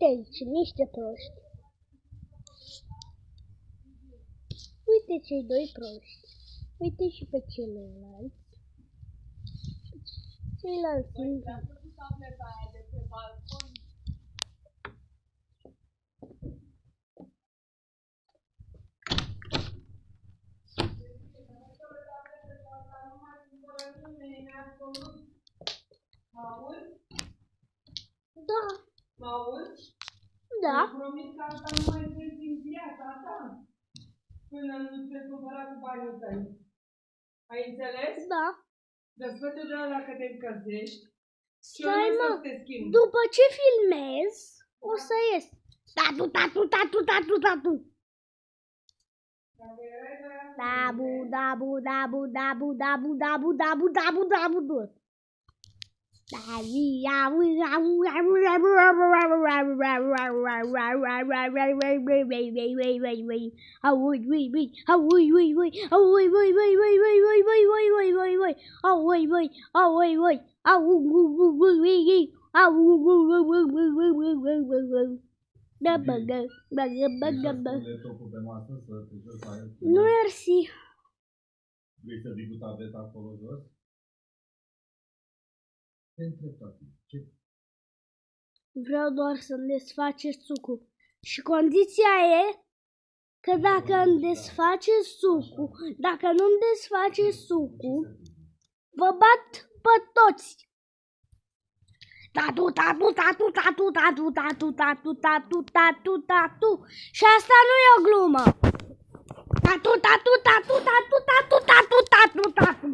Uite aici, niște proști. Uite cei doi proști. Uite și pe ceilalți. Ceilalți sunt. Da. Mă auzi? Da. Îți promit că asta nu mai treci din viața ta până nu te cumpăra cu banii tăi. Ai înțeles? Da. Dă-ți de ăla că te încălzești și eu Stai, nu mă, să te schimb. după ce filmez, o să ies. Tatu, tatu, tatu, tatu, tatu. Dabu, dabu, dabu, dabu, dabu, dabu, dabu, dabu, dabu, dabu. Nu, mersi. Vrei să vii cu tableta acolo jos? Te întreb, tati, ce? Vreau doar să-mi desfaceți sucul. Și condiția e că dacă îmi desfaceți sucul, dacă nu-mi desfaceți sucul, vă bat pe toți. Tatu, tatu, tatu, tatu, tatu, tatu, tatu, tatu, tatu, tatu. Și asta nu e o glumă. Tatu, tatu, tatu, tatu, tatu, tatu, tatu, tatu.